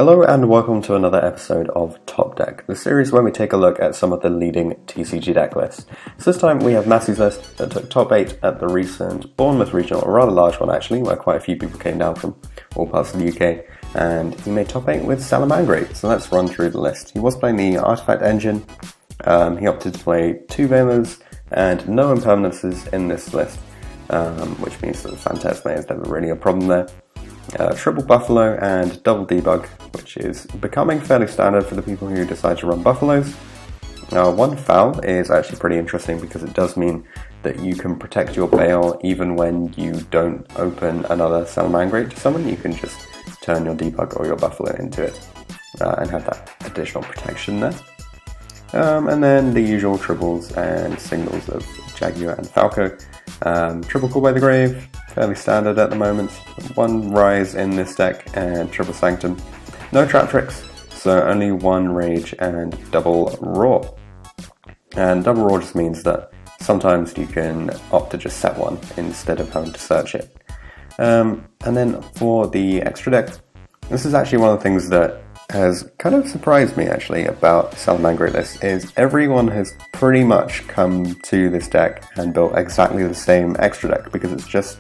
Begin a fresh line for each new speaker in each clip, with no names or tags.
Hello and welcome to another episode of Top Deck, the series where we take a look at some of the leading TCG deck lists. So this time we have Massey's list that took top 8 at the recent Bournemouth regional, a rather large one actually, where quite a few people came down from all parts of the UK, and he made top 8 with Salamangreat. So let's run through the list. He was playing the Artifact engine, he opted to play 2 Veilers and no impermanences in this list, which means that the Phantasma is never really a problem there. Triple Buffalo and double debug, which is becoming fairly standard for the people who decide to run Buffaloes. One foul is actually pretty interesting because it does mean that you can protect your Bale even when you don't open another Salamangreat to summon. You can just turn your debug or your Buffalo into it and have that additional protection there. And then the usual triples and singles of Jaguar and Falco. Triple Call by the Grave, fairly standard at the moment. 1 Rise in this deck and Triple Sanctum. No trap tricks, so only 1 Rage and double Roar. And double Roar just means that sometimes you can opt to just set 1 instead of having to search it. And then for the extra deck, this is actually one of the things that has kind of surprised me actually about Salamangreat list, is everyone has pretty much come to this deck and built exactly the same extra deck because it's just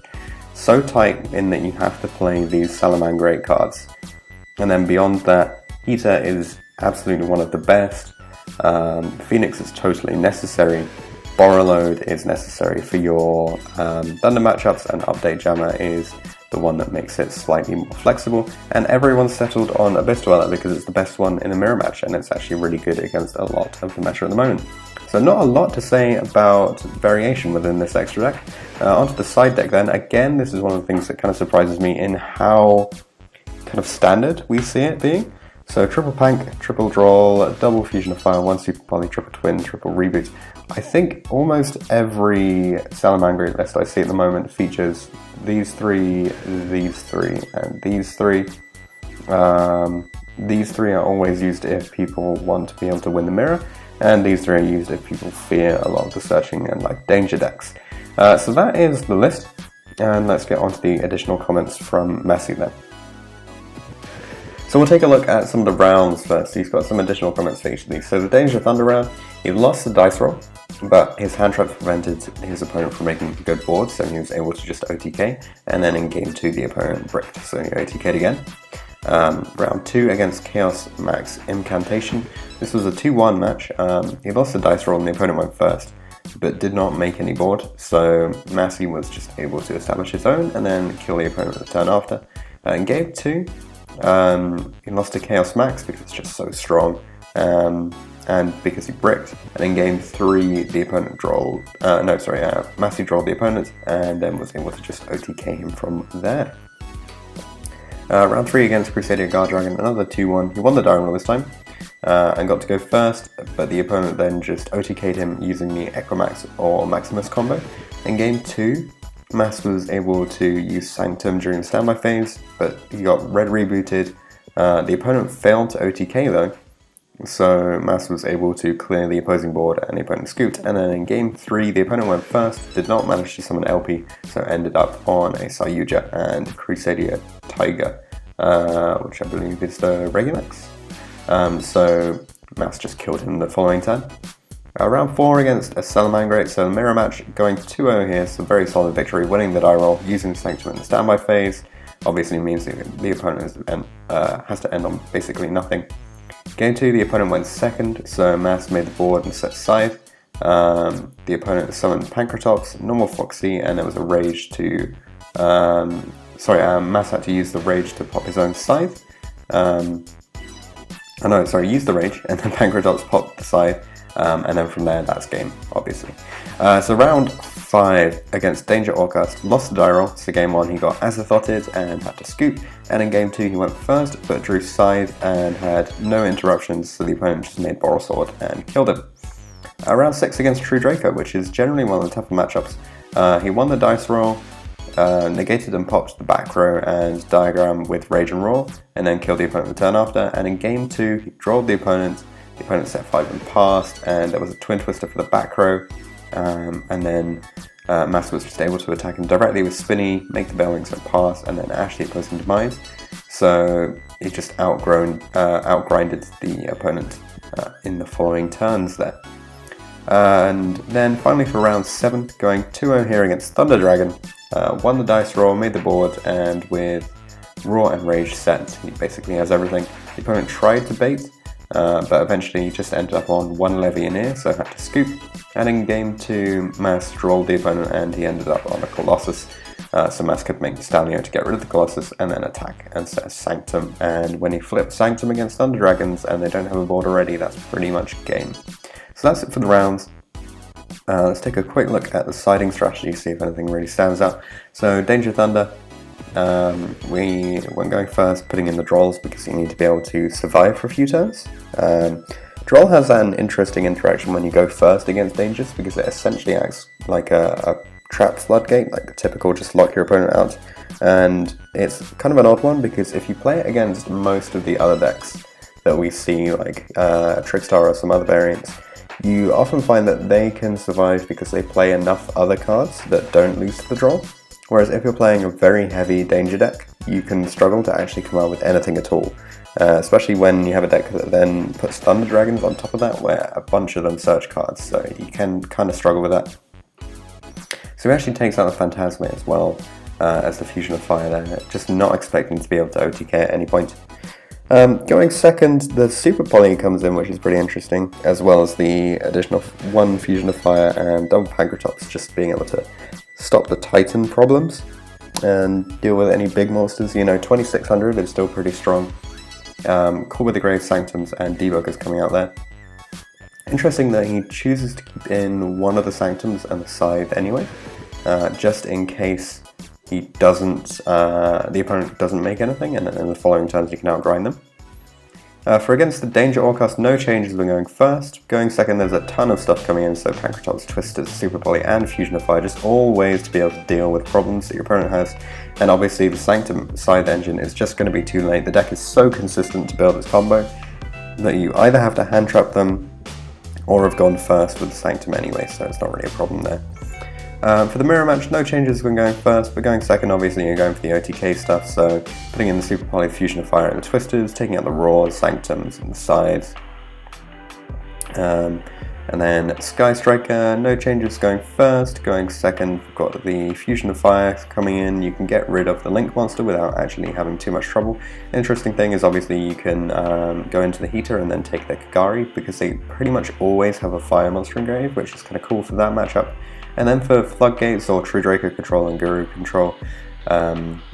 so tight in that you have to play these Salamangreat cards. And then beyond that, Heater is absolutely one of the best, Phoenix is totally necessary, Borreload is necessary for your Thunder matchups, and Update Jammer is the one that makes it slightly more flexible, and everyone's settled on Abyss Dweller because it's the best one in a mirror match, and it's actually really good against a lot of the meta at the moment. So not a lot to say about variation within this extra deck. Onto the side deck then. Again, this is one of the things that kind of surprises me in how kind of standard we see it being. So triple Pank, triple Droll, double Fusion of Fire, 1 Super Poly, triple Twin, triple Reboot. I think almost every Salamangreat list I see at the moment features these 3, these 3, and these 3. These 3 are always used if people want to be able to win the mirror, and these 3 are used if people fear a lot of the searching and like danger decks. So that is the list, and let's get on to the additional comments from Massey then. So we'll take a look at some of the rounds first. He's got some additional comments for each of these. So the Danger Thunder round, he lost the dice roll, but his hand traps prevented his opponent from making a good board, so he was able to just OTK, and then in game 2 the opponent bricked, so he OTK'd again. Round 2 against Chaos Max Incantation. This was a 2-1 match. He lost the dice roll and the opponent went first, but did not make any board, so Massey was just able to establish his own and then kill the opponent the turn after. In game 2, he lost to Chaos Max because it's just so strong, and because he bricked. And in game 3, the opponent Massey drolled the opponent and then was able to just OTK him from there. Round 3 against Crusader Guard Dragon, another 2-1. He won the diagonal this time and got to go first, but the opponent then just OTK'd him using the Equimax or Maximus combo. In game 2, Mass was able to use Sanctum during the standby phase, but he got red rebooted. The opponent failed to OTK though, so Mass was able to clear the opposing board and the opponent scooped. And then in game 3, the opponent went first, did not manage to summon LP, so ended up on a Sayuja and Crusadia Tiger, which I believe is the Regulax. So Mass just killed him the following turn. Round 4 against a Salamangreat, so the mirror match, going 2-0 here, so very solid victory, winning the die roll, using Sanctum in the standby phase. Obviously means the opponent has to end on basically nothing. Game 2, the opponent went second, so Mass made the board and set Scythe. The opponent summoned Pancratops, normal Foxy, and there was a rage to... Mass had to use the rage to pop his own Scythe. Use the rage, and then Pancratops popped the Scythe. And then from there, that's game, obviously. So round 5 against Danger Orcust, lost the die roll, so game 1 he got Azathoted and had to scoop, and in game 2 he went first, but drew Scythe and had no interruptions, so the opponent just made Boral Sword and killed him. Round 6 against True Draco, which is generally one of the tougher matchups. He won the dice roll, negated and popped the back row and diagram with Rage and Roar, and then killed the opponent the turn after, and in game 2 he drolled the opponent set 5 and passed, and there was a Twin Twister for the back row, and then Mass was just able to attack him directly with Spinny, make the Bell Wings pass, and then actually oppose him demise. So it just outgrinded the opponent in the following turns there. And then finally for round 7, going 2-0 here against Thunder Dragon, won the dice roll, made the board, and with Roar and Rage set, he basically has everything. The opponent tried to bait, but eventually just ended up on 1 Levy in ear, so had to scoop. And in game 2, Mass drolled the opponent and he ended up on a Colossus. So Mass could make the Stallion to get rid of the Colossus and then attack and set a Sanctum. And when he flips Sanctum against Thunder Dragons and they don't have a board already, that's pretty much game. So that's it for the rounds. Let's take a quick look at the siding strategy, see if anything really stands out. So Danger Thunder, when going first, putting in the Drolls because you need to be able to survive for a few turns. Droll has an interesting interaction when you go first against Dangers because it essentially acts like a trap floodgate, like the typical just lock your opponent out. And it's kind of an odd one because if you play it against most of the other decks that we see, like Trickstar or some other variants, you often find that they can survive because they play enough other cards that don't lose to the Droll. Whereas if you're playing a very heavy Danger deck, you can struggle to actually come out with anything at all. Especially when you have a deck that then puts Thunder Dragons on top of that, where a bunch of them search cards, so you can kind of struggle with that. So he actually takes out the Phantasma as well as the Fusion of Fire there, just not expecting to be able to OTK at any point. Going second, the Super Poly comes in, which is pretty interesting, as well as the additional 1 Fusion of Fire and double Pankratops, just being able to stop the Titan problems and deal with any big monsters. You know, 2600 is still pretty strong. Cool with the Grave Sanctums and Debuggers coming out there. Interesting that he chooses to keep in one of the Sanctums and the Scythe anyway, just in case he doesn't, the opponent doesn't make anything, and then in the following turns you can outgrind them. For against the Danger Orcast, no changes when going first. Going second, there's a ton of stuff coming in, so Pankratops, Twisters, Super Poly, and Fusion of Fire, just all ways to be able to deal with problems that your opponent has. And obviously the Sanctum Scythe engine is just going to be too late. The deck is so consistent to build its combo that you either have to hand trap them or have gone first with the Sanctum anyway, so it's not really a problem there. For the mirror match, no changes when going first, but going second, obviously you're going for the OTK stuff, so putting in the Super Poly, Fusion of Fire and the Twisters, taking out the Roars, Sanctums and the Scythes. And then Sky Striker, no changes going first. Going second, we've got the Fusion of Fire coming in. You can get rid of the Link monster without actually having too much trouble. Interesting thing is obviously you can go into the Heater and then take their Kagari, because they pretty much always have a Fire monster in grave, which is kind of cool for that matchup. And then for Floodgates or True Draco control and Guru control,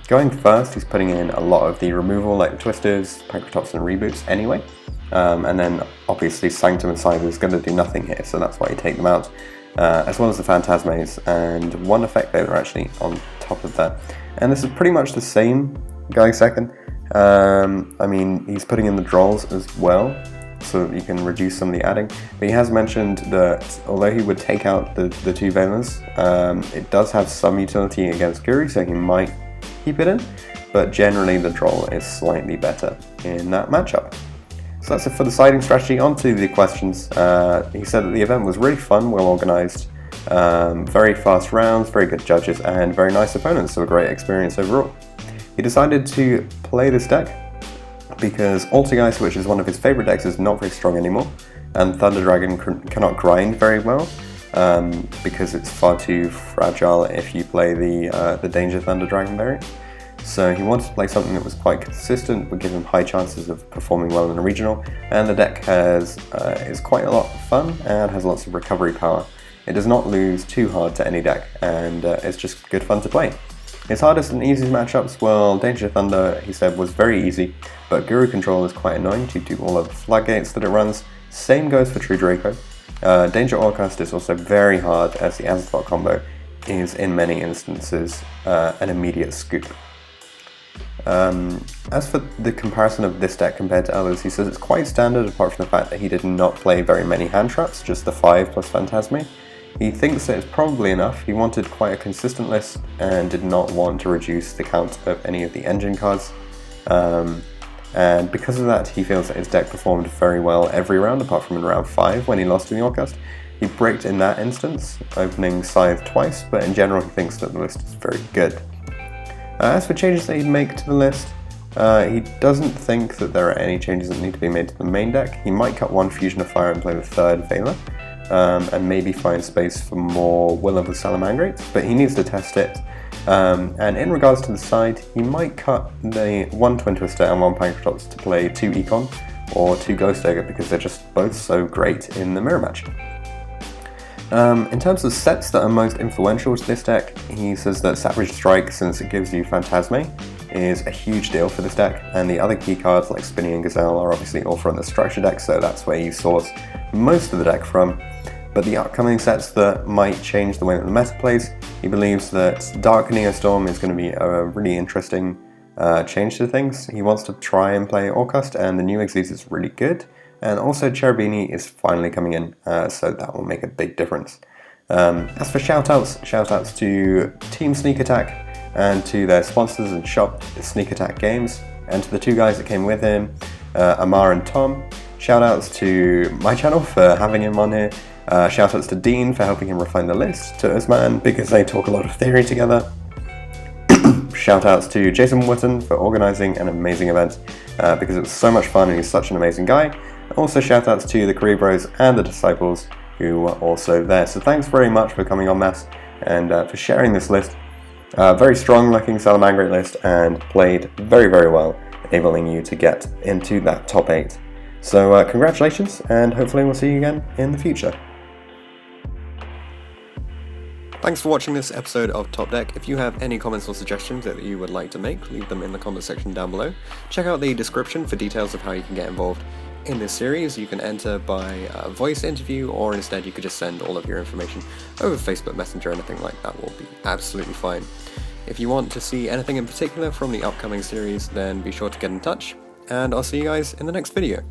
going first, he's putting in a lot of the removal, like the Twisters, Pankratops and Reboots anyway. And then obviously Sanctum and Scythe is going to do nothing here, so that's why you take them out. As well as the Phantasmes, and one effect they were actually on top of that. And this is pretty much the same going second. I mean, he's putting in the Drolls as well, so that you can reduce some of the adding. But he has mentioned that although he would take out the 2 Valens, it does have some utility against Guru, so he might keep it in. But generally the Droll is slightly better in that matchup. So that's it for the siding strategy. On to the questions. He said that the event was really fun, well organised, very fast rounds, very good judges, and very nice opponents, so a great experience overall. He decided to play this deck because Altergeist, which is one of his favourite decks, is not very strong anymore, and Thunder Dragon cannot grind very well because it's far too fragile if you play the Danger Thunder Dragon variant. So he wanted to play something that was quite consistent, would give him high chances of performing well in a regional, and the deck is quite a lot of fun and has lots of recovery power. It does not lose too hard to any deck, and it's just good fun to play. His hardest and easiest matchups, well, Danger Thunder, he said, was very easy, but Guru Control is quite annoying due to all of the floodgates that it runs. Same goes for True Draco. Danger Orcast is also very hard, as the Azathoth combo is in many instances an immediate scoop. As for the comparison of this deck compared to others, he says it's quite standard apart from the fact that he did not play very many hand traps, just the 5 plus Phantasme. He thinks that it's probably enough. He wanted quite a consistent list and did not want to reduce the count of any of the engine cards. and because of that he feels that his deck performed very well every round apart from in round 5 when he lost in the Orcust. He bricked in that instance, opening Scythe twice, but in general he thinks that the list is very good. As for changes that he'd make to the list, he doesn't think that there are any changes that need to be made to the main deck. He might cut one Fusion of Fire and play the 3rd Veiler, and maybe find space for more Will of the Salamangreat, but he needs to test it. And in regards to the side, he might cut the 1 Twin Twister and 1 Pancratops to play 2 Econ or 2 Ghost Dagger because they're just both so great in the mirror match. In terms of sets that are most influential to this deck, he says that Savage Strike, since it gives you Phantasme, is a huge deal for this deck, and the other key cards like Spinny and Gazelle are obviously all from the structure deck, so that's where you source most of the deck from. But the upcoming sets that might change the way that the meta plays, he believes that Dark Neostorm is going to be a really interesting change to things. He wants to try and play Orcust, and the new Xyz is really good. And also Cherubini is finally coming in, so that will make a big difference. As for shoutouts to Team Sneak Attack and to their sponsors and shop, Sneak Attack Games, and to the 2 guys that came with him, Amar and Tom. Shoutouts to my channel for having him on here. Shoutouts to Dean for helping him refine the list, to Usman because they talk a lot of theory together. Shoutouts to Jason Wooten for organising an amazing event because it was so much fun and he's such an amazing guy. Also shoutouts to the Career Bros and the Disciples who were also there. So thanks very much for coming on, Mass, and for sharing this list. Very strong looking Salamangreat list and played very, very well, enabling you to get into that top 8. So congratulations, and hopefully we'll see you again in the future. Thanks for watching this episode of Top Deck. If you have any comments or suggestions that you would like to make, leave them in the comment section down below. Check out the description for details of how you can get involved in this series. You can enter by voice interview, or instead you could just send all of your information over Facebook Messenger. Anything like that will be absolutely fine. If you want to see anything in particular from the upcoming series, then be sure to get in touch, and I'll see you guys in the next video.